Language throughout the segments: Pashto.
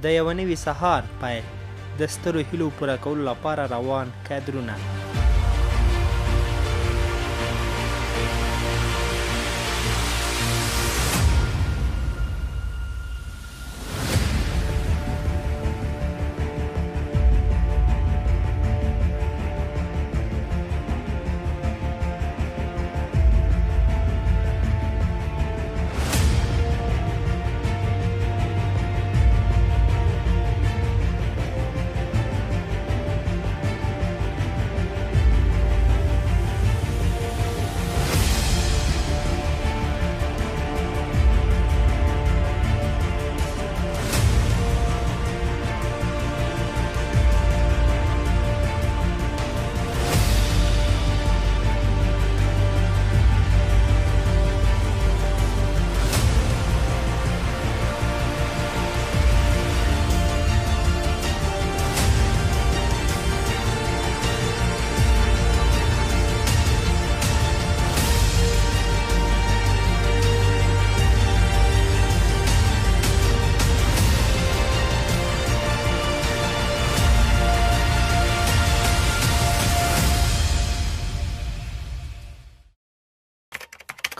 د یوه نوي سهار پیل، د سترو هیلو پوره کولو لپاره روان کدرونه.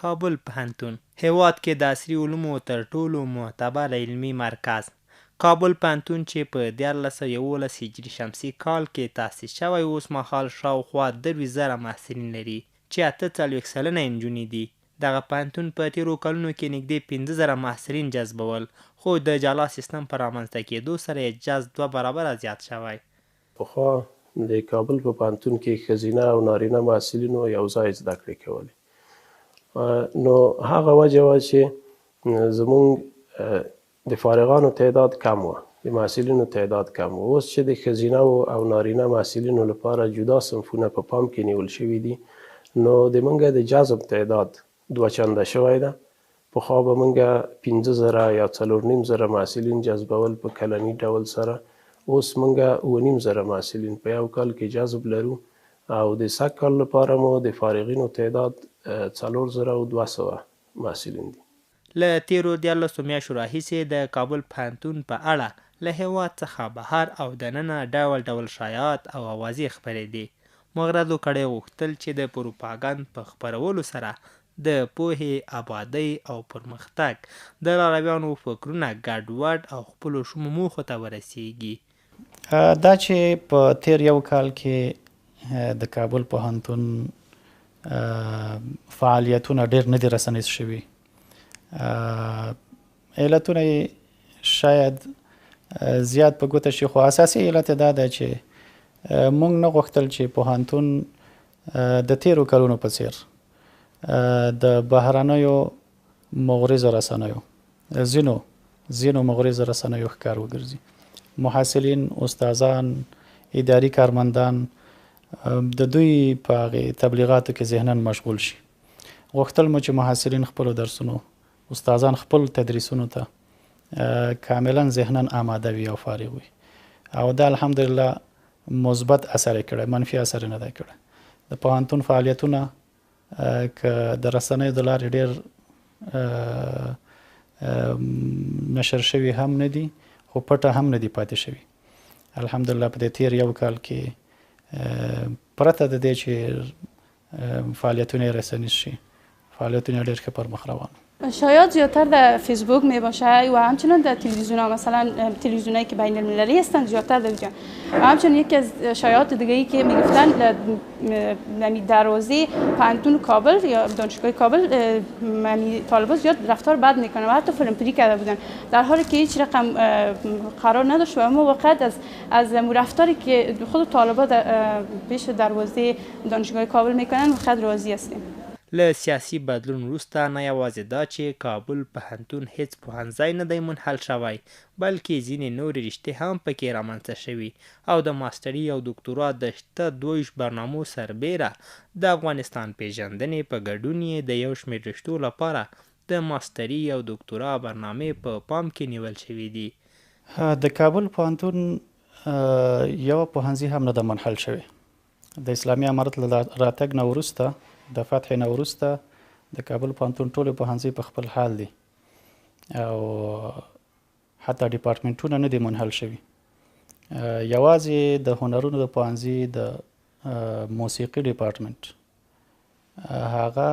کابل پوهنتون هیواد کې د عصري علومو تر ټولو معتبر علمي مرکز. کابل پوهنتون چې په 1311 هجري شمسي کال کې تاسیس شوی اوس مهال شاوخوا 23,000 محصلین لري چې 48 سلنه نجونې دي. دغه پوهنتون په تیرو کلونو کې نږدې 15,000 محصلین جذبول، خو د جلا سیستم په رامنځته کېدو سره یې جذب 2 برابره زیات شوی. پخوا د کابل په پوهنتون کې ښځینه او نارینه محصلینو یو ځای زده کړې کولې. نو هغه وجه وه چې زمونږ د فارغانو تعداد کم و، د محصلینو تعداد کم و. اوس چې د ښځینه او نارینه محصلینو لپاره جدا صنفونه په پام کې نیول شوي دي، نو د موږ د جذب تعداد 2 چنده شوی ده. پخوا به موږ 15,000 یا 4,500 محصلین جذبول په کلني ډول سره، اوس موږ 9,500 محصلین په یو کال کې جذب لرو، او د سږ کال لپاره مو د فارغینو تعداد 4,200 محصلین دي. له تیرو 14 میاشتو راهیسې د کابل پوهنتون په اړه له هیواد څخه بهر او دننه ډول ډول شایعات او اوازې خپرې دي. مغرضو کړۍ غوښتل چې د پروپاګند په خپرولو سره د پوهې، آبادۍ او پرمختګ د لارویانو فکرونه ګډوډ او خپلو شومو موخو ته ورسیږي. دا چې په تیر یو کال کې د کابل پوهنتون فعالیتونه ډېر نه دي رسنیز شوي، علتونه یې شاید زیات په ګوته شي، خو اساسي علت دا ده چې موږ نه غوښتل چې پوهنتون د تیرو کلونو په څیر د بهرنیو مغرضو رسنیو ځینو مغرضو رسنیو ښکار وګرځي. محصلین، استادان، اداري کارمندان د دوی په هغې تبلیغاتو کې ذهناً مشغول شي. غوښتل مو چې محصلین خپلو درسونو، استادان خپل تدریسونو ته کاملا ذهناً آماده وي او فارغ وي، او دا الحمدلله مثبت اثر یې کړی، منفي اثر یې نه دی کړی. د پوهنتون فعالیتونه که د رسنیو د لارې ډېر نشر شوي هم نه دي، خو پټه هم نه دي پاتې شوي. الحمدلله په دې تیر یو کال کې پرته د دې چې فعالیتونه رسنیز شي، فعالیتونه ډېر ښه پر مخ روان. شایعات زیادتر در فیسبوک می باشه و همچنین در تلویزیون ها، مثلا تلویزیونایی که بین المللی هستند زیادتر در اینجا. و همچنین یکی از شایعات دیگه‌ای که میگفتن یعنی دروازه پوهنتون کابل یا دانشگاه کابل یعنی طالبان زیاد رفتار بد میکنه و حتی فیلمپری کرده بودن، در حالی که هیچ رقم قرار نداشت و اما واقعا از رفتاری که خود طالبان پیش دروازه دانشگاه کابل میکنن واقعا راضی هستیم. له سیاسي بدلون وروسته نه یوازې دا چې کابل پوهنتون هیڅ پوهنځی نه دی منحل شوی، بلکې ځینې نورې رشتې هم پکې رامنځته شوي او د ماستري او دکتورا د شته 22 برنامو سربیره د افغانستان پیژندنې په ګډون یې د یو شمېر رشتو لپاره د ماستري او دکتورا برنامې په پام کې نیول شوي دي. د کابل پوهنتون یو پوهنځي هم نه ده منحل شوی. د اسلامي امارت له راتګ نه وروسته، د فتح نه وروسته د کابل پوهنتون ټولې پوهنځي په خپل حال دي او حتی ډیپارتمنټونه نه دي منحل شوي. یوازې د هنرونو د پوهنځي د موسیقي ډیپارتمنټ هغه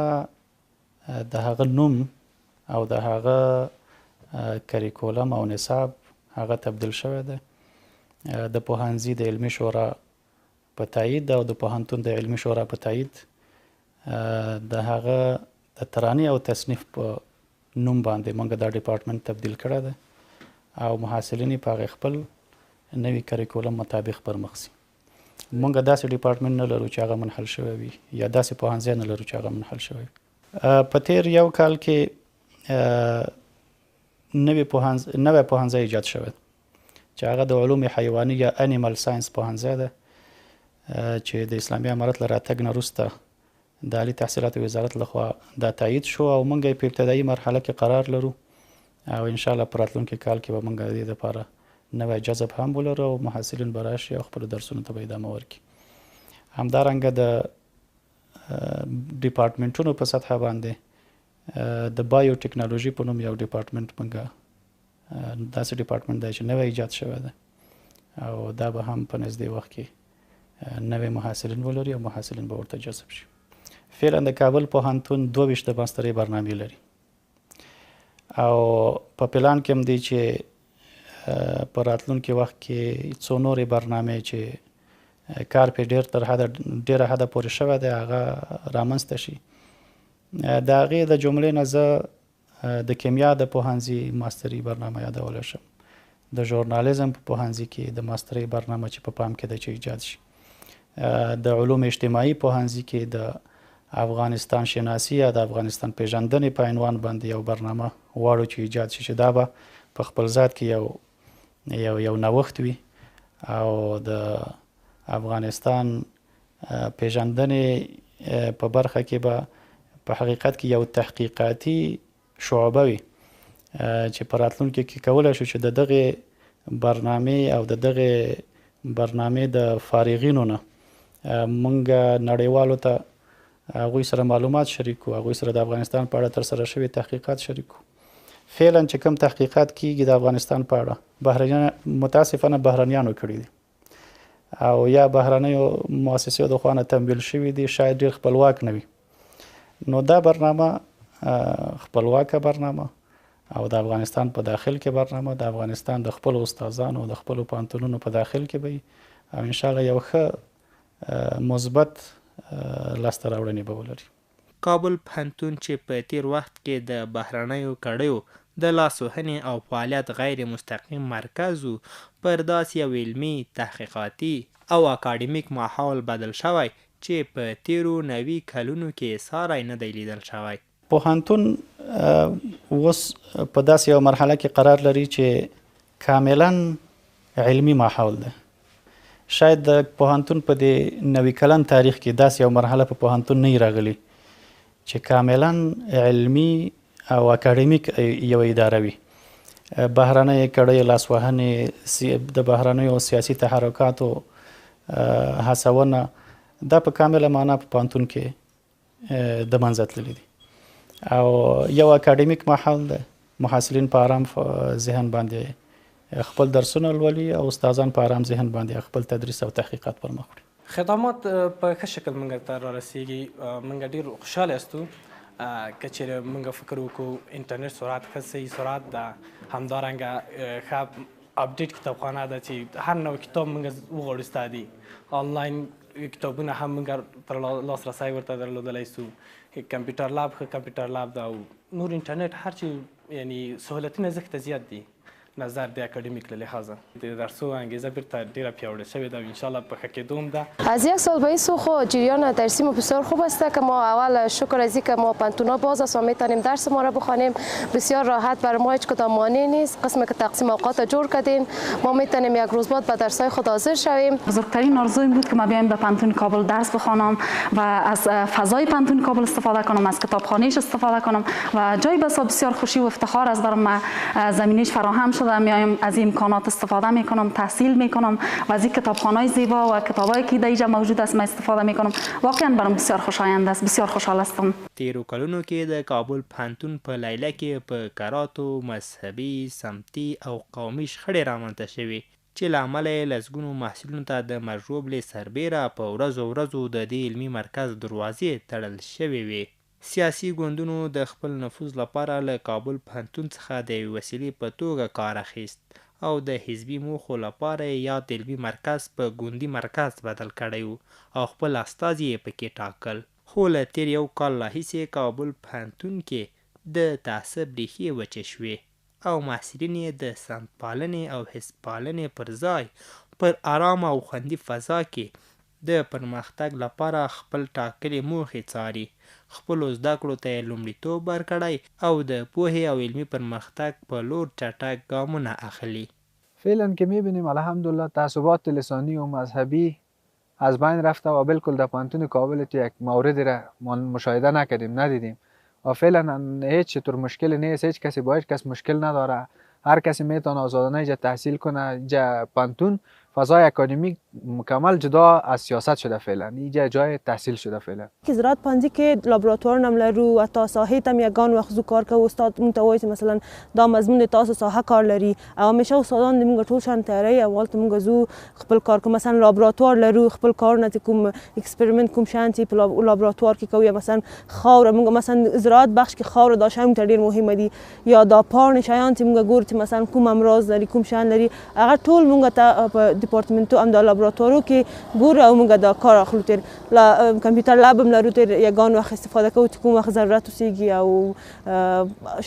د هغه نوم او د هغه کریکولم او نصاب هغه تبدیل شوی دی. د پوهنځي د علمي شورا په تایید او د پوهنتون د علمي شورا په تایید د هغه د ترانې او تصنیف په نوم باندې موږ دا ډیپارتمنټ تبدیل کړی دی او محصلین یې په هغې خپل نوي کریکولم مطابق پرمخ ځي. موږ داسې ډیپارتمنټ نه لرو چې هغه منحل شوی وي یا داسې پوهنځی نه لرو چې هغه منحل شوی وي. په تیر یو کال کې نوی پوهنځی ایجاد شوی چې هغه د علوم حیواني یا انیمل ساینس پوهنځی ده چې د اسلامي امارت له راتګ نه وروسته د عالي تحصیلاتو وزارت لخوا دا تایید شو او موږ یې په ابتدایي مرحله کې قرار لرو او انشاءالله په راتلونکي کال کې به موږ د دې لپاره نوی جذب هم ولرو او محصلین به راشي او خپلو درسونو ته به ادامه ورکړي. همدارنګه د ډیپارتمنټونو په سطحه باندې د بایو ټیکنالوژي په نوم یو ډیپارتمنټ موږ داسې ډیپارتمنټ دی چې نوی ایجاد شوی دی او دا به هم په نږدې وخت کې نوی محصلین ولري او محصلین به ورته جذب شي. فعلا د کابل پوهنتون 22 د ماسترۍ برنامې لري او په پلان کې هم دی چې په راتلونکي وخت کې څو نورې برنامې چې کار پې ډېره حده پورې شوی دی هغه رامنځته شي. د هغې د جملې نه زه د کیمیا د پوهنځي ماستري برنامه یادولی شم، د ژورنالیزم په پوهنځي کې د ماسترۍ برنامه چې په پام کې ده چې ایجاد شي، د علوم اجتماعي پوهنځي کې د افغانستان شناسی یا د افغانستان پیژندنې په عنوان باندې یو برنامه غواړو چې ایجاد شي چې دا به په خپل ذات کې یو نوښت وي او د افغانستان پیژندنې په برخه کې به په حقیقت کې یو تحقیقاتي شعبه وي چې په راتلونکي کې کولی شو چې د دغې برنامې او د دغې برنامې د فارغینو نه موږ نړیوالو ته هغوی سره معلومات شریکو، هغوی سره د افغانستان په اړه ترسره شوي تحقیقات شریکو. فعلا چې کوم تحقیقات کیږي د افغانستان په اړه متاسفانه بهرنیانو کړي دي او یا بهرنیو مؤسسو د خوا نه تمویل شوي دي، شاید ډېر خپلواک نه وي. نو دا برنامه خپلواکه برنامه او د افغانستان په داخل کې برنامه د افغانستان د خپلو استادانو د خپلو پوهنتونونو په داخل کې به او انشاءالله یو ښه مثبت لاسته راوړنې به ولري. کابل پوهنتون چې په تیر وخت کې د بهرنیو کړیو د لاسوهنې او فعالیت غیر مستقیم مرکز و، پر داسې یو علمي تحقیقاتي او اکاډمیک ماحول بدل شوی چې په تیرو 90 کلونو کې ساری نه دی لیدل شوی. پوهنتون اوس په داسې یو مرحله کې قرار لري چې کاملا علمي ماحول ده. شاید د پوهنتون په دې 90 کلن تاریخ کې داسې یو مرحله په پوهنتون نه راغلی چې کاملا علمي او اکاډمیک یو اداره وي. بهرنۍ کړۍ لاسوهنې، د بهرنیو سیاسي تحرکاتو هڅونه دا په کامله معنا په پوهنتون کې د منځه تللی دي او یو اکاډمیک ماحول ده. محصلین په آرام ذهن باندې خپل درسونه لولي او استادان په آرام ذهن باندې خپل تدریس او تحقیقات پر مخ وړي. خدمات په ښه شکل موږ ته را رسیږي. موږ ډېر خوشحاله یاستو که چېرې موږ فکر وکړو انټرنیټ سرعت ښه صحیح سرعت ده، همدارنګه ښه اپډیټ کتابخانه ده چې هر نوع کتاب موږ وغواړو ستا دي. آنلاین کتابونه هم موږ تر لاسرسی ورته درلودلی سو. کمپیوټر لاب ښه کمپیوټر لاب ده او نور انټرنیټ هر چې یعنی سهولتونه ځکه زیات دي نظر د اکادمیک له لحاظه د درسو انگیزه بیرته ډیره پیاوړې شوې ده و انشالله په ښه کېدو ده. از یک سال به این سو خود جریان درسی ما بسیار خوب است که ما اول شکر از اینکه ما پانتونا باز است و میتونیم درس ما را بخوانیم بسیار راحت. بر ما هیچ کدام مانع نیست. قسمی که تقسیم اوقات جور کردین ما میتونیم یک روز بعد به درس‌های خود حاضر شویم. بزرگترین آرزویم بود که ما بیایم به پانتون کابل درس بخوانم و از فضای پانتون کابل استفاده کنم، از کتابخانه‌اش استفاده کنم و جای بسیار بسیار خوشی و افتخار است برام زمینش فراهم شد شده میایم از این امکانات استفاده میکنم، تحصیل میکنم و از این کتابخانه‌های زیبا و کتابایی که در اینجا موجود است من استفاده میکنم. واقعا برام بسیار خوشایند است، بسیار خوشحال هستم. تیرو کلونو کې د کابل پوهنتون په لیله کې په کراتو مذهبي، سمتي او قومي شخړې رامنځته شوې چې له امله یې لسګونو محصلینو ته د مژوبلې سربیره په ورځو د دې علمي مرکز دروازې تړل شوې وې. سیاسي ګوندونو د خپل نفوذ لپاره له کابل پوهنتون څخه د یوې وسیلې په توګه کار اخیست او د حزبي موخو لپاره یې یاد علمي مرکز په ګوندي مرکز بدل کړی و او خپل استازي یې پکې ټاکل. خو له تېر یو کال راهیسې کابل پوهنتون کې د تعصب ریښې وچې شوې او محصلین یې د سمت پالنې او حزب پالنې پر ځای پر ارامه او خوندي فضا کې د پرمختګ لپاره خپل ټاکلې موخې څاري، خپلو زده کړو ته یې لومړیتوب ورکړی او د پوهې او علمي پرمختګ په لور چټک ګامونه اخلي. فعلا که میبینیم الحمدلله تعصبات لسانی و مذهبی از بین رفته و بالکل در پوهنتون کابل یک موردی را مشاهده نکردیم، ندیدیم و فعلا هیچ طور مشکلی نیست، هیچ کسی با هیچ کس مشکل نداره، هر کسی میتونه آزادانه اینجا تحصیل کنه. اینجا پوهنتون فضای اکادمیک مکمل جدا از سیاست شده، فعلا اینجا جای تحصیل شده. فعلا که زراعت پانزی که لابراتوار نم لرو و تا ساحه تم یگان وقت زو کار که استاد متوایس مثلا دا مضمون تاسو ساحه کار لري او همیشه استادان دمونږ ټول شان تیاری اول تمونږ زو خپل کار کوم، مثلا لابراتوار لرو خپل کار نه کوم اکسپریمنت کوم شانتی په لابراتوار کې کوي، مثلا خاور مونږ مثلا زراعت بخش کې خاور داشم ډیر مهمه دي یا دا پارن شایان مونږ ګورت مثلا کوم امراض لري کوم شان لري هغه ټول مونږ ته دیپارتمنتو ام د لابراتوارو کې ګور او موږ د کار اخلو تر کمپیوټر لاب هم لرو تر یگان وخت استفاده کوو چې کوم وخت ضرورت وسیږي او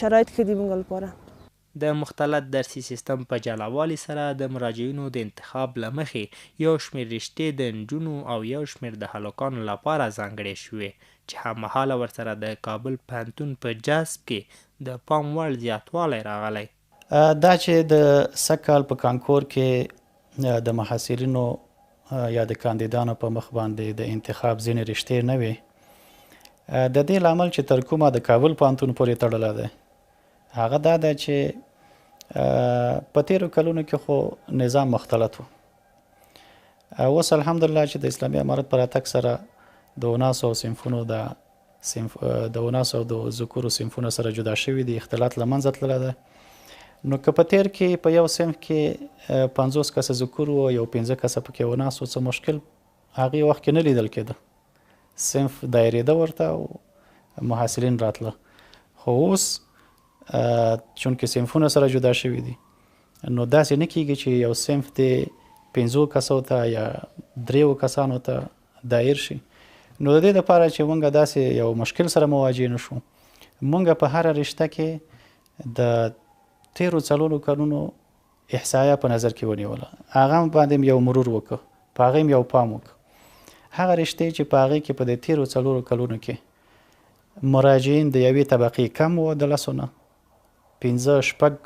شرایط ښه دي موږ لپاره. د مختلط درسي سیستم په جلاوالي سره د مراجعینو د انتخاب له مخې یو شمېر رشتې د نجونو او یو شمېر د هلکانو لپاره ځانګړې شوې چې هممهاله ورسره د کابل پوهنتون په جذب کې د پام وړ زیاتوالی راغلی. دا چې د سږ کال په کانکور کې د محصلینو یا د کاندیدانو په مخ باندې د انتخاب ځینې رشتې نه وي، د دې لامل چې تر کومه د کابل پوهنتون پورې تړلی دی هغه دا ده چې په تیرو کلونو کې خو نظام مختلط و. اوس الحمدلله چې د اسلامي امارت په راتګ سره د 19 صنفونو د 19 د ذکورو صنفونو سره جدا شوي دي، اختلاط له منځه تللی ده. نو که په تیر کې په یو صنف کې 50 کسه ذکور و یو 15 کسه پکې وناسو څه مشکل هغې وخت کې نه لیدل کېده، صنف دایرېده ورته او محصلین راتله. خو اوس چونکې صنفونه سره جدا شوي دي نو داسې نه کېږي چې یو صنف د 15 کسو ته یا 3 کسانو ته دایر شي. نو د دې دپاره چې مونږ داسې یو مشکل سره مواجه نه شو، مونږ په هره رشته کې د تیرو څلورو کلونو احصایه په نظر کې ونیوله، هغه باندې یو مرور وکړه، په هغې یو پام وکړه. هغه رشتې چې په هغې کې په د تیرو څلورو کلونو کې مراجعین د یوې طبقې کم و، د 10 نه 15-16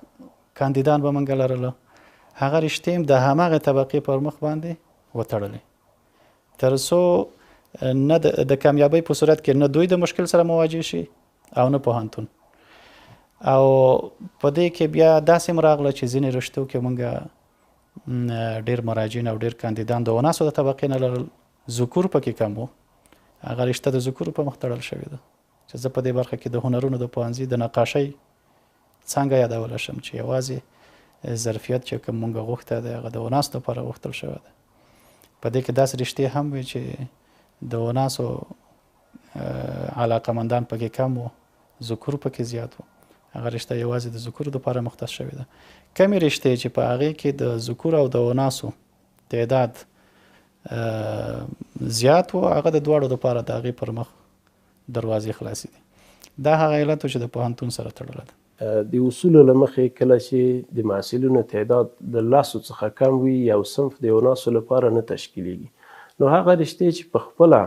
کاندیدان به موږ لرله، هغه رشتې هم د هماغې طبقې پر مخ باندې وتړلې تر څو نه د کامیابۍ په صورت کې نه دوی د مشکل سره مواجه شي او نه پوهنتون. او په دې کې بیا داسې هم راغله چې ځینې رشتو کې موږ ډېر مراجعین او ډېر کاندیدان د 19 د طبقې نه لرل، ذکور پکې کم و، هغه رشته د ذکورو په مخ تړل شوې ده. چې زه په دې برخه کې د هنرونو د پوهنځي د نقاشۍ څانګه یادولی شم چې یوازې ظرفیت چې کوم موږ غوښتی دی هغه د 19 لپاره غوښتل شوی دی. په دې کې داسې رشتې هم وي چې د 19 علاقمندان پکې کم و، ذکور پکې زیات و، هغه رشته یوازې د ذکورو لپاره مختص شوې ده. کمې رشتې چې په هغې کې د ذکور او د 19 تعداد زیات و هغه د دواړو لپاره د هغې پر مخ دروازې خلاصې دي. دا هغه علت چې د پوهنتون سره تړلی ده. د اصولو له مخې کله چې د محصلینو تعداد د 10 څخه کم وي یو صنف د 19 لپاره نه تشکیلیږي، نو هغه رشتې چې په خپله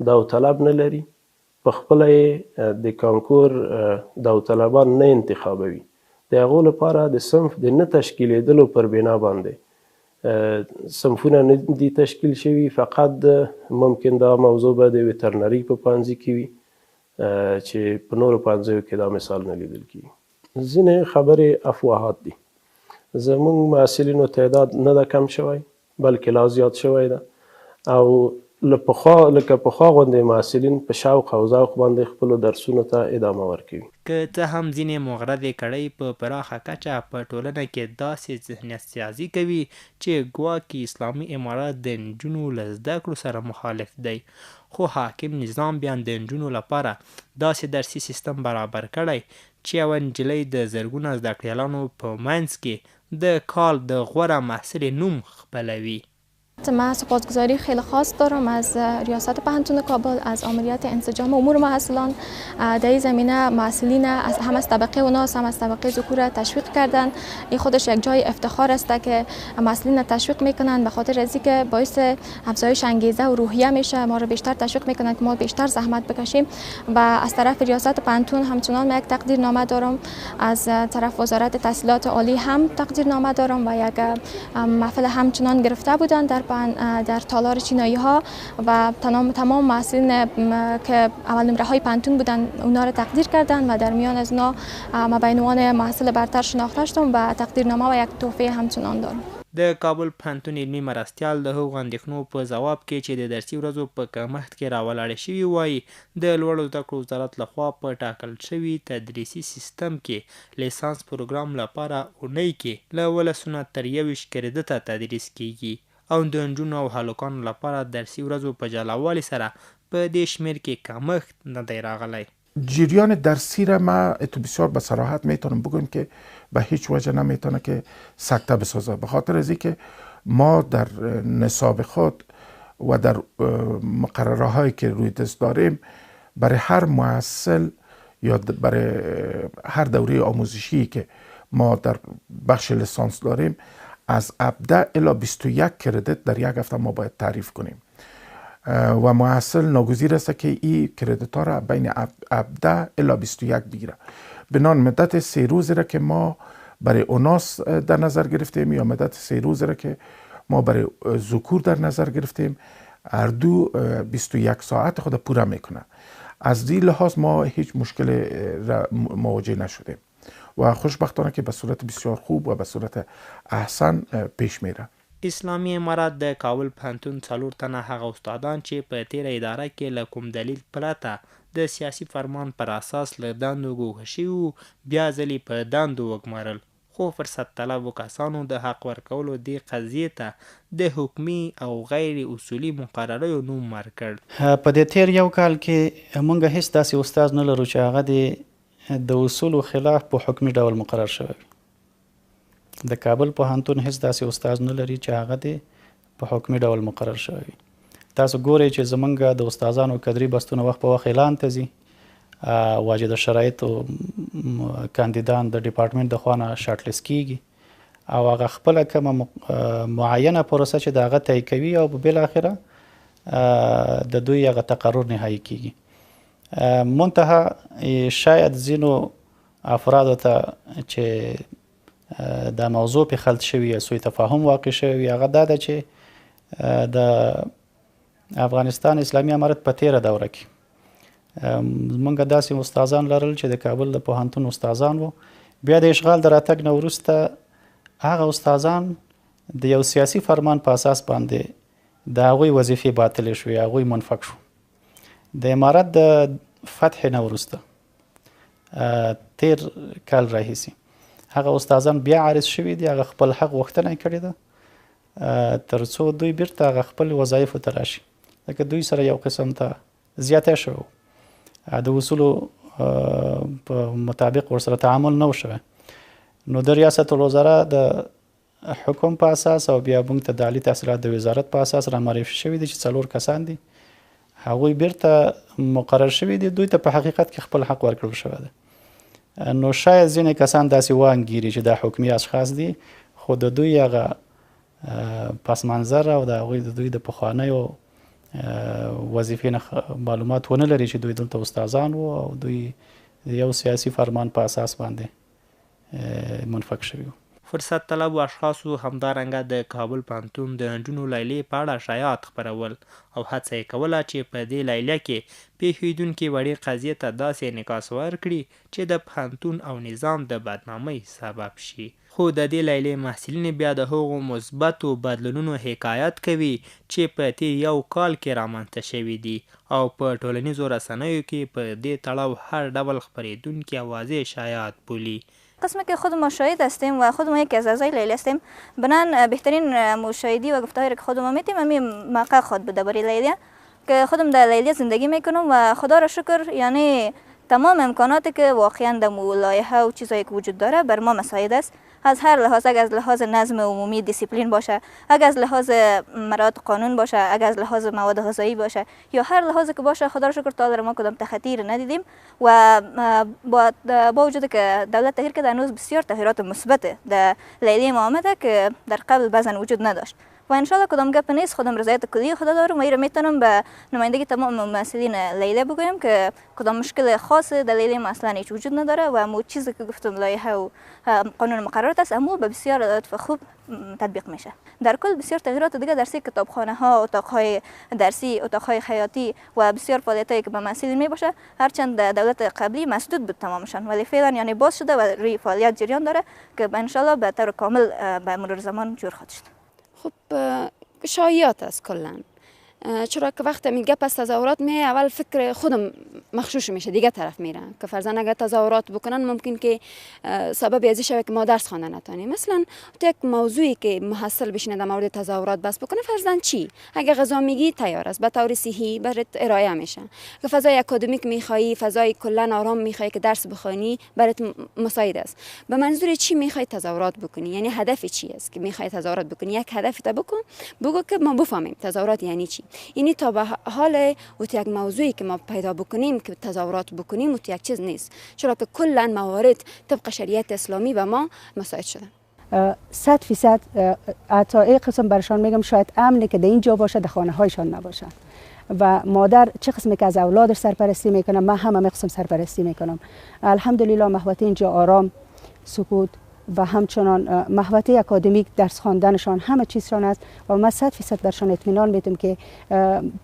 داوطلب نه لري، په خپله یې د کانکور داوطلبان نه انتخابوي، د هغو لپاره د صنف د نه تشکیلېدلو پر بنا باندې صنفونه نه دي تشکیل شوي. فقط ممکن دا موضوع به د ویترنري په پوهنځي کې وي چې په نورو پوهنځیو کې دا مثال نه لیدل کېږي. ځینې خبرې افواهات دي، زموږ محصلینو تعداد نه ده کم شوی بلکې لا زیات شوی ده او لکه پخوا غوندې محصلین په شوق او ذوق باندې خپلو درسونو ته ادامه ورکوي. که څه هم ځینې مغرضې کړۍ په پراخه کچه په ټولنه کې داسې ذهنیت سازي کوي چې ګواکې اسلامي امارات د نجونو له زده کړو سره مخالف دی، خو حاکم نظام بیا د نجونو لپاره داسې درسي سیستم برابر کړی چې یوه نجلۍ د زرګونه زده کړیالانو په منځ کې د کال د غوره محصل نوم خپلوي. من سپاسگزاری خیلی خاص دارم از ریاست پهنتون کابل، از آمریت انسجام امور محصلان. در این زمینه محصلین هم از طبقه اوناس هم از طبقه ذکور تشویق کردن. این خودش یک جای افتخار است که محصلین تشویق میکنن، به خاطر از اینکه باعث افزایش انگیزه و روحیه میشه، ما رو بیشتر تشویق میکنن که ما بیشتر زحمت بکشیم. و از طرف ریاست پهنتون همچنان من یک تقدیرنامه دارم، از طرف وزارت تحصیلات عالی هم تقدیرنامه دارم و یک محفل همچنان گرفته بودن در تالار چینایی ها و تمام محصلین که اول نمره های پهنتون بودن اونا رو تقدیر کردن و در میان از اونا ما به عنوان محصل برتر شناخته شدم و تقدیرنامه و یک تحفه همچنان دارم. د کابل پوهنتون علمي مرستیال د هغو اندېښنو په ځواب کې چې د درسي ورځو په کمښت کې راولاړې شوي وایي د لوړو زده کړو وزارت لخوا په ټاکل شوي تدریسي سیستم کې لیسانس پروګرام لپاره اونۍ کې له 12 تر 21 کریډټه تدریس کیږي او د نجونو او هلکانو لپاره درسي ورځو په جلاوالي سره په دې شمیر کې کمښت نه دی راغلی. جریان درسی را ما بسیار به صراحت میتونم بگم که به هیچ وجه نمیتونه که سکته بسازه، به خاطر از اینکه ما در نصاب خود و در مقرره هایی که روی دست داریم برای هر محصل یا برای هر دوره آموزشی که ما در بخش لیسانس داریم از 17 الی 21 کردیت در یک هفته ما باید تعریف کنیم و محصل ناگزیر است که این کردیت ها را بین 17 الی 21 بگیره. بنان مدت 3 روزی را که ما برای اوناس در نظر گرفتیم یا مدت 3 روزی را که ما برای ذکور در نظر گرفتیم، هر دو 21 ساعت خود پوره میکنه. از این لحاظ ما هیچ مشکل را مواجه نشدیم و خوشبختانه که به صورت بسیار خوب و به صورت احسن پیش میره. اسلامي امارات د کابل پوهنتون 4 تنه هغه استادان چې په تیره اداره کې له کوم دلیل پرته د سیاسي فرمان پر اساس له دندو ګوښه شوي وو بیا ځلې په دندو وګمارل، خو فرصت طلبو کسانو د حق ورکولو دې قضیې ته د حکمي او غیر اصولي مقرریو نوم ورکړ. په دې تیر یو کال کې موږ هیڅ داسې استاد نه لرو چې هغه د اصولو خلاف په حکمي ډول مقرر شوی. د کابل پوهنتون هیڅ داسې استاد نه لري چې هغه د په حکمي ډول مقرر شوی. تاسو ګورئ چې زمونږ د استادانو کدري بستونه وخت په وخت اعلان ته ځي، واجد شرایطو کاندیدان د ډپارټمنټ د خوا نه شارټ لیست کیږي او هغه خپله کومه معینه پروسه چې د هغه طی کوي او بالاخره د دوی هغه تقرر نهایي کیږي. منتها شاید ځینو افرادو ته چې دا موضوع په خلط شوی یا سوء تفاهم واقع شوی هغه دا ده چې د افغانستان اسلامي امارت په تیره دوره کې موږ داسې استادان لرل چې د کابل د پوهنتون استادان وو، بیا د اشغال د راتګ نه وروسته هغه استادان د یو سیاسي فرمان په اساس باندې د هغوی وظیفې باطلې شوې، هغوی منفک شو. د امارت د فتح نه وروسته تیر کال راهیسې هغه استادان بیا عارض شوي دي، هغه خپل حق غوښتنه کړې ده تر څو دوی بیرته هغه خپل وظایفو ته راشي، ځکه دوی سره یو قسم ته زیاتی شوی د اصولو په مطابق ورسره تعامل نه و شوی. نو د ریاست الوزرا د حکم په اساس او بیا موږ ته د عالي تحصیلات د وزارت په اساس را معرفي شوي دي چې 4 کسان دي، هغوی بیرته مقرر شوي دي، دوی ته په حقیقت کې خپل حق ورکړل شوی ده. نو شاید ځینې کسان داسې وانګیري چې دا حکمي اشخاص دي، خو د دوی هغه پس منظر او د هغوی د دوی د پخوانیو وظیفې نه معلومات ونه لري چې دوی دلته استادان وو او دوی د یو سیاسي فرمان په اساس باندې منفک شوي وو. فرصت طلبو اشخاصو همدارنګه د کابل پوهنتون د نجونو لیلیې په اړه شایعات خپرول او هڅه یې کوله چې په دې لیلیه کې پیښیدونکې وړې قضیې ته داسې انعکاس ورکړي چې د پوهنتون او نظام د بدنامۍ سبب شي، خو د دې لیلیې محصلین بیا د هغو مثبتو بدلونونو حکایت کوي چې په تیر یو کال کې رامنځته شوي دي او په ټولنیزو رسنیو کې په دې تړاو هر ډول خپرېدونکي اوازې شایعات بولي. قسم که خود ما شاهد هستیم و خود ما یک از اعضای لیلی هستیم، بنان بهترین مشاهدی و گفتاری که خود ما میتیم همین موقع خود بوده برای لیلی که خودم در لیلی زندگی میکنم و خدا را شکر، یعنی تمام امکاناتی که واقعا در لایحه و چیزایی که وجود داره بر ما مساعد است، از هر لحاظ، اگر از لحاظ نظم عمومی دیسیپلین باشه، اگر از لحاظ مراعات قانون باشه، اگر از لحاظ مواد غذایی باشه یا هر لحاظی که باشه، خدا را شکر تا در ما کدام تخطیر ندیدیم و با وجود که دولت تغییر کرده هنوز بسیار تغییرات مثبت در لیلی ما آمده که در قبل بعضا وجود نداشت و انشالله کدام گپ نیست. خودم رضایت کلی خدا دارم و این میتونم به نمایندگی تمام ممثلین لیلی بگویم که کدام مشکل خاص در لیلی ما اصلا هیچ وجود نداره و مو چیزی که گفتم لایحه و قانون مقررات است اما به بسیار لطف خوب تطبیق میشه. در کل بسیار تغییرات دیگه درسی کتابخانه ها، اتاقهای درسی، اتاقهای خیاطی و بسیار فعالیتایی که به محصلین میباشه، هرچند دولت قبلی مسدود بود تمامشان ولی فعلا یعنی باز شده و روی فعالیت جریان داره که ان شاء الله به طور کامل به مرور زمان جور خواهد شد. خب شایعات است کلا، چرا که وقت می گپ از تظاهرات می اول فکر خودم مخشوش میشه دیگه طرف میرن که فرضاً اگر تظاهرات بکنن ممکن که سبب ازی شوه که ما درس خواندن نتونیم. مثلا تو یک موضوعی که محصل بشینه در مورد تظاهرات بس بکنه، فرضاً چی اگر غذا میگی تیار است به طور صحی برات ارائه میشه، که فضای اکادمیک میخوایی، فضای کلا آرام میخوایی که درس بخونی برات مساعد است. به منظور چی میخوای تظاهرات بکنی؟ یعنی هدف چی است که میخوای تظاهرات بکنی؟ یک هدف تا بگو که ما بفهمیم تظاهرات یعنی چی. یعنی تا به حال و یک موضوعی که ما پیدا بکنیم که تظاهرات بکنیم و یک چیز نیست، چرا که کلا موارد طبق شریعت اسلامی به ما مساعد شدن. 100% حتی این قسم برشان میگم شاید امنه که در اینجا باشه در خانه هایشان نباشه و مادر چه قسمی که از اولادش سرپرستی میکنه، من همه قسم سرپرستی میکنم. الحمدلله محوطه اینجا آرام، سکوت و همچنان محوطه اکادمیک درس خواندنشان همه چیزشان است و من 100% برشان اطمینان میدم که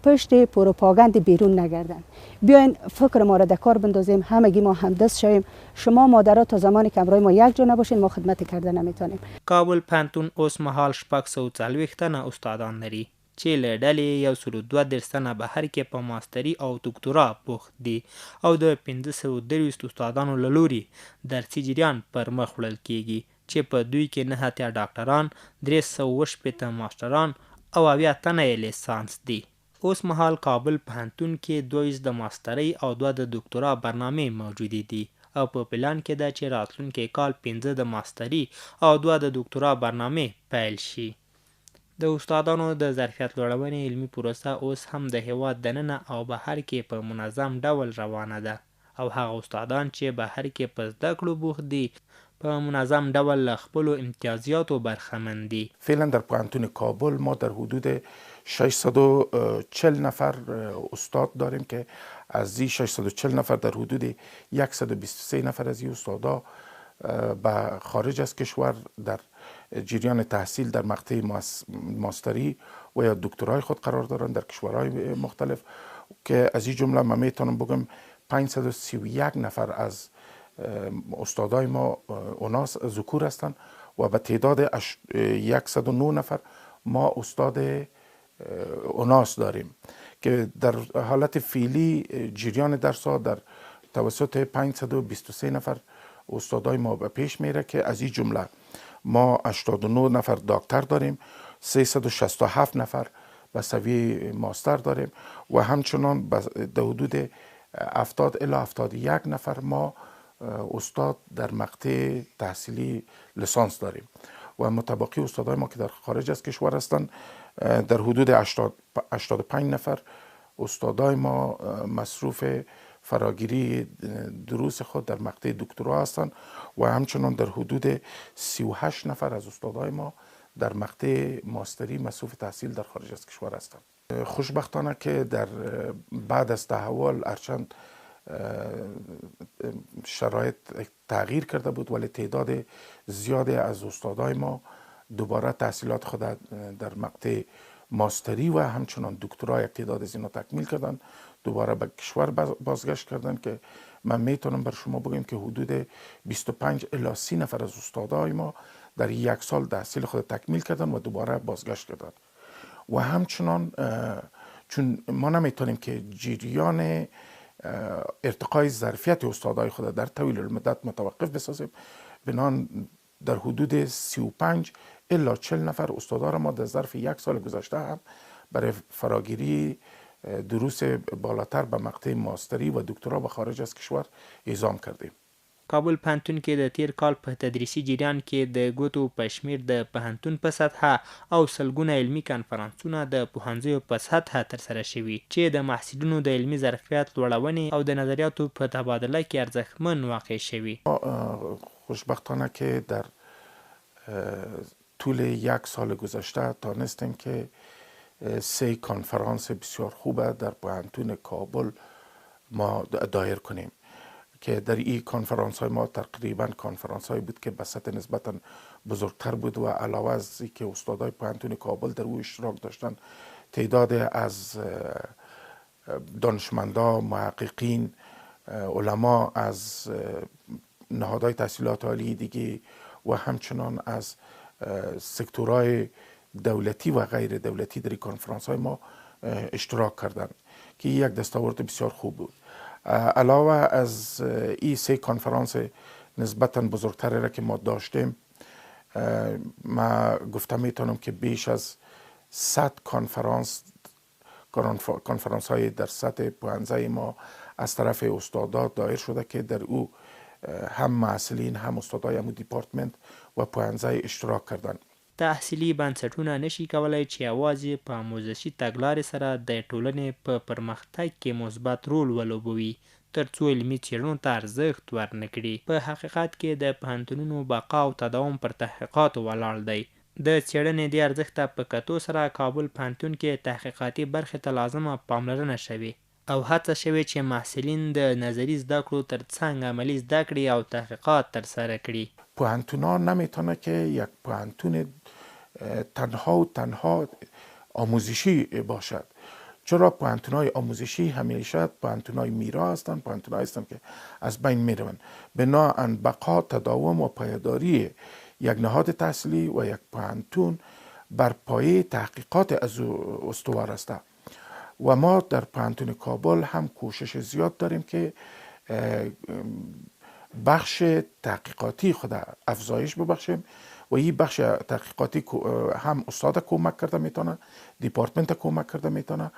پشت پروپاگاند بیرون نگردن. بیاین فکر ما را در کار بندازیم، همگی ما همدست شویم. شما مادرها تا زمانی که همراه ما یک جا نباشین ما خدمت کرده نمیتونیم. کابل پوهنتون اوس مهال 640 تنه استادان لري چې له ډلې 102 تنه بهر کې په ماستري او دکتورا بوخت دي او د 523 استادانو له لوري درسي جریان پر مخ وړل کیږي چې په دوی کې 9 اتیا ډاکټران، 318 ماستران او 80 تنه یې لیسانس دي. اوس مهال کابل پوهنتون کې 22 د ماسترۍ او 2 د دکتورا برنامې موجودې دي او په پلان کې ده چې راتلونکي کال 15 د ماسترۍ او 2 د دکتورا برنامې پیل شي. د استادانو د ظرفیت لوړونې علمي پروسه اوس هم د هیواد دننه او بهر کې په منظم ډول روانه ده او هغه استادان چې بهر کې په زده کړو بوخت دي په منظم ډول له خپلو امتیازاتو برخمن دي. فعلا در پوهنتون کابل ما در حدود 640 نفر استاد داریم که از این 640 نفر در حدود 123 نفر از این استادا به خارج از کشور در جریان تحصیل در مقطع ماستری و یا دکترای خود قرار دارند در کشورهای مختلف که از این جمله من میتونم بگم 531 نفر از استادای ما اوناس ذکور هستند و به تعداد 109 نفر ما استاد اوناس داریم که در حالت فعلی جریان درس ها در توسط 523 نفر استادای ما به پیش میره که از این جمله ما 89 نفر دکتر داریم، 367 نفر به سویه ماستر داریم و همچنان در حدود 70 الی 71 نفر ما استاد در مقطع تحصیلی لیسانس داریم و متبقی استادای ما که در خارج از کشور هستند در حدود 85 نفر استادای ما مصروف فراگیری دروس خود در مقطع دکترا هستند و همچنان در حدود 38 نفر از استادای ما در مقطع ماستری مصروف تحصیل در خارج از کشور هستند. خوشبختانه که در بعد از تحول هرچند شرایط تغییر کرده بود ولی تعداد زیادی از استادای ما دوباره تحصیلات خود در مقطع ماستری و همچنان دکترا یک تعداد از اینا تکمیل کردن، دوباره به کشور بازگشت کردن که من میتونم بر شما بگم که حدود 25 الی 30 نفر از استادای ما در 1 سال تحصیل خود تکمیل کردن و دوباره بازگشت کردن. و همچنان چون ما نمیتونیم که جریان ارتقای ظرفیت استادای خود در طویل المدت متوقف بسازیم، بنان در حدود 35 الا 40 نفر استادا را ما در ظرف 1 سال گذشته هم برای فراگیری دروس بالاتر به مقطع ماستری و دکترا به خارج از کشور اعزام کردیم. کابل پوهنتون کې د تیر کال په تدریسي جریان کې د ګوتو په شمیر د پوهنتون په سطحه او سلګونه علمي کانفرانسونه د پوهنځیو په سطحه ترسره شوي چې د محصلینو د علمي ظرفیت لوړونې او د نظریاتو په تبادله کې ارزښتمن واقع شوي. خوشبختانه که در طول 1 سال گذشته تانستیم که 3 کنفرانس بسیار خوبه در پوهنتون کابل ما دایر کنیم که در این کنفرانس های ما تقریبا کنفرانس های بود که به سطح نسبتا بزرگتر بود و علاوه از که استادای پوهنتون کابل در او اشتراک داشتن، تعداد از دانشمندا، محققین، علما از نهادهای تحصیلات عالی دیگه و همچنان از سکتورهای دولتی و غیر دولتی در این کنفرانس های ما اشتراک کردند که یک دستاورد بسیار خوب بود. علاوه از این 3 کنفرانس نسبتا بزرگتری را که ما داشتیم، ما گفتم میتونم که بیش از 100 کنفرانس های در سطح پوهنځی ما از طرف استادات دایر شده که در او هم محصلین هم استادای همو دیپارتمنت و پوهنځی اشتراک کردند. تحصیلي بنسټونه نشي کولای چې یوازې په آموزشي تګلارې سره د ټولنې په پرمختګ کې مثبت رول ولوبوي ترڅو علمي څېړنو ته ارزښت ورنکړي. په حقیقت کې د پوهنتونونو بقا او تداوم پر تحقیقاتو ولاړ دی. د څېړنې دې ارزښت ته په کتو سره کابل پوهنتون کې تحقیقاتي برخې ته لازمه پاملرنه شوې او هڅه شوې چې محصلین د نظري زده کړو ترڅنګ عملي زده کړې او تحقیقات ترسره کړي. پوهنتون‌ها نمیتونه که یک پوهنتون تنها آموزشی باشد، چرا پوهنتون‌های آموزشی همیشه پوهنتون‌های میرا هستند، پوهنتون‌هایی هستند که از بین میروند. بنابراین بقا، تداوم و پایداری یک نهاد تحصیلی و یک پوهنتون بر پایه تحقیقات از استوار است و ما در پوهنتون کابل هم کوشش زیاد داریم که بخش تحقیقاتی خود افزایش ببخشیم و این بخش تحقیقاتی هم استاد کمک کرده میتونه، دیپارتمنت کمک کرده میتونه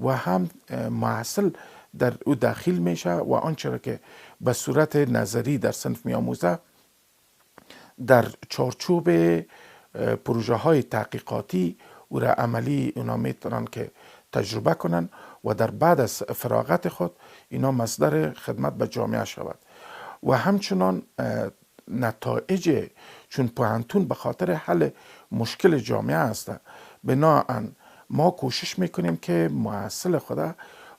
و هم محصل در او داخل میشه و آنچه را که به صورت نظری در صنف میآموزه در چارچوب پروژه های تحقیقاتی او را عملی اونا میتونن که تجربه کنن و در بعد از فراغت خود اینا مصدر خدمت به جامعه شود. و همچنان نتایج، چون پوهنتون به خاطر حل مشکل جامعه است، بنابراین ما کوشش میکنیم که محصل خود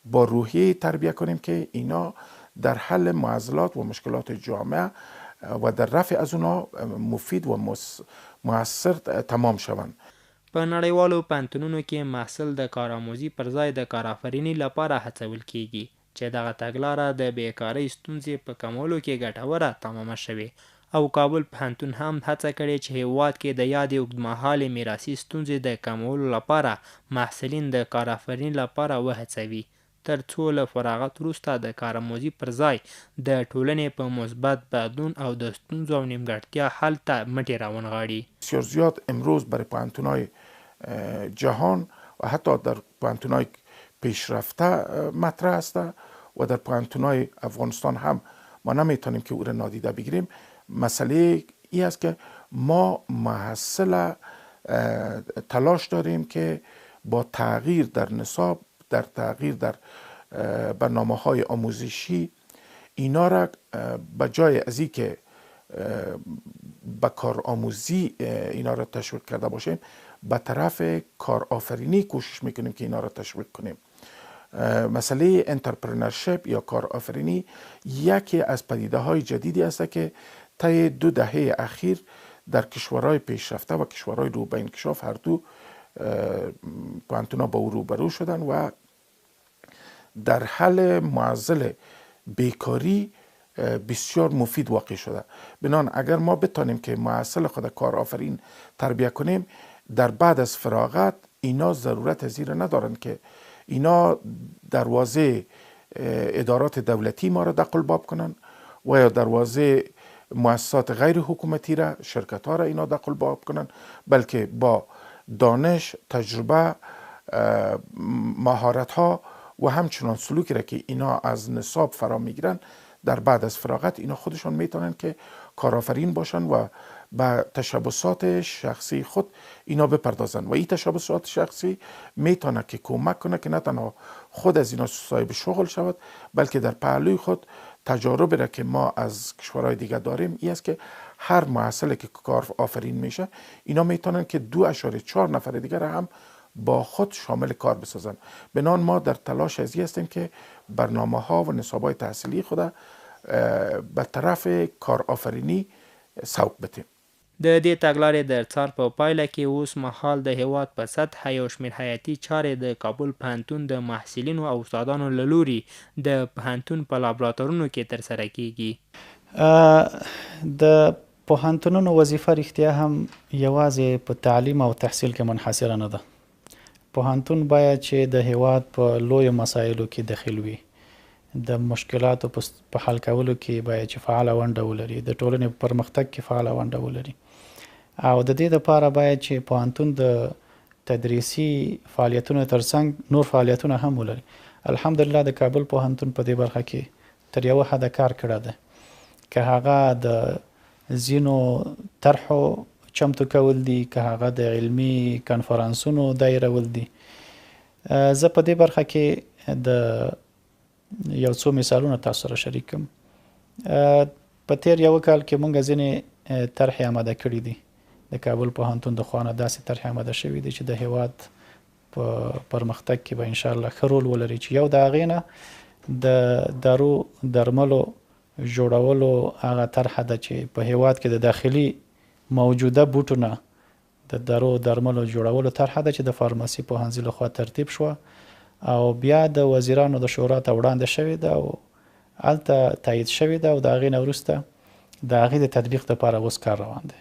با روحیه تربیه کنیم که اینا در حل معضلات و مشکلات جامعه و در رفع از اونا مفید و مؤثر تمام شوند. په نړیوالو پوهنتونونو کې محصل د کارآموزي پر ځای د کارآفرینۍ لپاره هڅول کیږي چې دغه تګلاره د بیکارۍ ستونزې په کمولو کې ګټوره تمامه شوې او کابل پوهنتون هم هڅه کړې چې هیواد کې د یادې اوږدمهالې میراثي ستونزې د کمولو لپاره محصلین د کارآفرینۍ لپاره وهڅوي ترڅو له فراغت وروسته د کارآموزي پر ځای د ټولنې په مثبت بدلون او د ستونزو او نیمګړتیا حل ته مټې راونغاړي. بسیار زیاد امروز برای پوهنتون‌های جهان و حتی در پوهنتون‌های پیشرفته مطرح است و در پوهنتون‌های افغانستان هم ما نمیتونیم که او را نادیده بگیریم. مسئله ای است که ما محصل تلاش داریم که با تغییر در نصاب، در تغییر در برنامه‌های آموزشی اینا را به جای از این که به کارآموزی اینا را تشویق کرده باشیم، به طرف کارآفرینی کوشش میکنیم که اینا را تشویق کنیم. مسئله انترپرنرشپ یا کارآفرینی یکی از پدیده‌های جدیدی است که طی 2 دهه اخیر در کشورهای پیشرفته و کشورهای رو به انکشاف هر دو پوهنتون‌ها با او روبرو شدن و در حل معضل بیکاری بسیار مفید واقع شده. بنان اگر ما بتانیم که محصل خود کار آفرین تربیه کنیم، در بعد از فراغت اینا ضرورت از این ندارن که اینا دروازه ادارات دولتی ما را دقل باب کنن و یا دروازه مؤسسات غیر حکومتی را، شرکت ها را اینا دقل باب کنن، بلکه با دانش، تجربه، مهارت ها و همچنان سلوکی را که اینا از نصاب فرا میگیرن، در بعد از فراغت اینا خودشان میتونن که کارآفرین باشن و به تشبسات شخصی خود اینا بپردازن و این تشبسات شخصی میتونه که کمک کنه که نه تنها خود از اینا صاحب شغل شود، بلکه در پهلوی خود تجاربی را که ما از کشورهای دیگه داریم این است که هر محصلی که کار آفرین میشه اینا میتونن که 2.4 نفر دیگر را هم با خود شامل کار بسازن. بنان ما در تلاش از این هستیم که برنامه ها و نصاب های تحصیلی خود به طرف کار آفرینی سوق بتیم. د دې تګلارې د څار په پایله کې اوس مهال د هیواد په سطحه یو شمېر حیاتي چارې د کابل پوهنتون د محصلینو او استادانو له لوري د پوهنتون په لابراتوارونو کې ترسره کیږي. د پوهنتونونو وظیفه رښتیا هم یوازې په تعلیم او تحصیل کې منحصره نه ده. پوهنتون باید چې د هیواد په لویو مسایلو کې دخیل وي، د مشکلاتو په حل کولو کې باید چې فعاله ونډه ولري، د ټولنې په پرمختګ کې فعاله ونډه ولري، او د دې لپاره باید چې پوهنتون د تدریسي فعالیتونو ترڅنګ نور فعالیتونه هم ولري. الحمدلله د کابل پوهنتون په دې برخه کې تر یوه حده کار کړی ده، که هغه د ځینو طرحو چمتو کول دي، که هغه د علمي کنفرانسونو دایرول دي. زه په دې برخه کې د یو څو مثالونه تاسو سره شریک کوم. په تیر یو کال کې مونږ ځینې طرحې آماده کړي دي، د کابل پوهنتون د خوا نه داسې طرحې آماده شوي دي چې د هیواد په پرمختګ کې به انشاءالله ښه رول ولري، چې یو د هغې نه د دارو درملو جوړولو هغه طرحه ده چې په هیواد کې د داخلي موجوده بوټو نه د دارو درملو جوړولو طرحه ده چې د فارماسي پوهنځي لخوا ترتیب شوه او بیا د وزیرانو د شورا ته وړاندې شوې ده او هلته تایید شوې ده او د هغې نه وروسته د هغې د تطبیق لپاره اوس کار روان دی.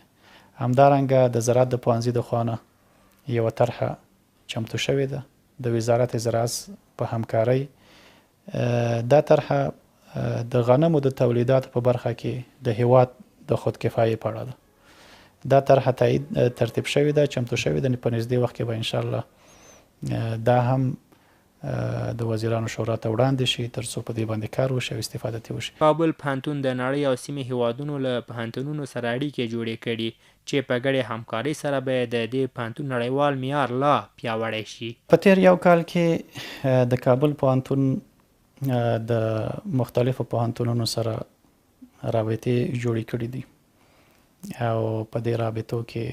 همدارنګه د زراعت د پوهنځي د خوا نه یوه طرحه چمتو شوې ده د وزارت زراعت په همکارۍ. دا طرحه د غنمو د تولیداتو په برخه کې د هیواد د خودکفایۍ په اړه ده. دا طرحه ترتیب شوې ده، چمتو شوې ده، په نږدې وخت کې به انشاءالله دا هم د وزیرانو شورا ته وړاندې شي ترڅو په دې باندې کار وشي او استفاده ترې وشي. کابل پوهنتون د نړۍ او سیمې هیوادونو له پوهنتونونو سره اړیکې جوړې کړي چې په ګډې همکارۍ سره به د دې پوهنتون نړیوال معیار لا پیاوړی شي. په تیر یو کال کې د کابل پوهنتون د مختلفو پوهنتونونو سره رابطې جوړې کړي دي او په دې رابطو کې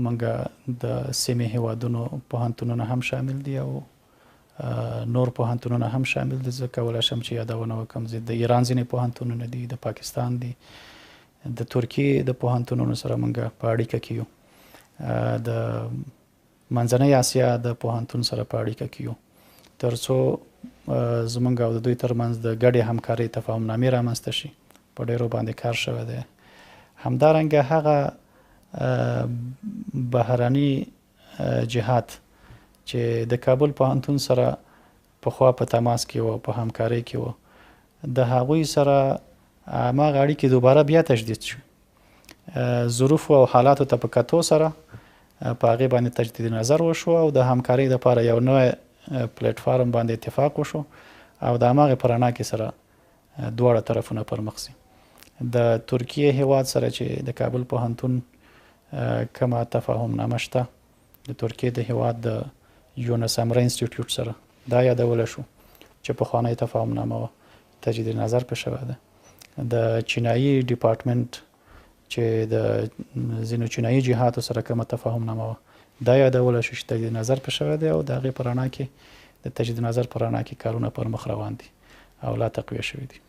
منګه د سیمې هیوادونو پوهنتونونه هم شامل دي او نور پوهنتونونه هم شامل دي. زه کولی شم چې یادونه وکړم د ایران ځینې پوهنتونونه دي، د پاکستان دي، د ترکیې د پوهنتونونو سره منګه په اړیکه کې یو، د منځنۍ اسیا د پوهنتون سره په اړیکه کې یو، تر څو زموږ او د دوی ترمنځ د ګډې همکارۍ تفاهمنامې رامنځته شي. په ډیرو باندې کار شوی دی. همدارنګه هغه بهرني جهات چې د کابل پوهنتون سره پخوا په تماس کې وو، په همکارۍ کې وو، د هغوی سره هماغه اړیکې دوباره بیا تجدید شو. ظروفو او حالاتو ته په کتو سره په هغې باندې تجدید نظر وشو او د همکارۍ لپاره یو نوی پلیټفارم باندې اتفاق وشو او د هماغې په رڼا کې سره دواړه طرفونه پرمخ ځي. د ترکیې هیواد سره چې د کابل پوهنتون کومه تفاهمنامه شته، د ترکیې د هیواد د یونس امره انسټیټیوټ سره دا یادولی شو چې پخوانی تفاهمنامه وه، تجدید نظر پې شوی ده. د چینایي ډیپارټمنټ چې د ځینو چینایي جهاتو سره کومه تفاهمنامه وه دا یادولی شو چې تجدید نظر پې شوی دی او د هغې په رڼا کې د تجدید نظر په رڼا کې کارونه پر مخ روان دي او لا تقویه شوي دي.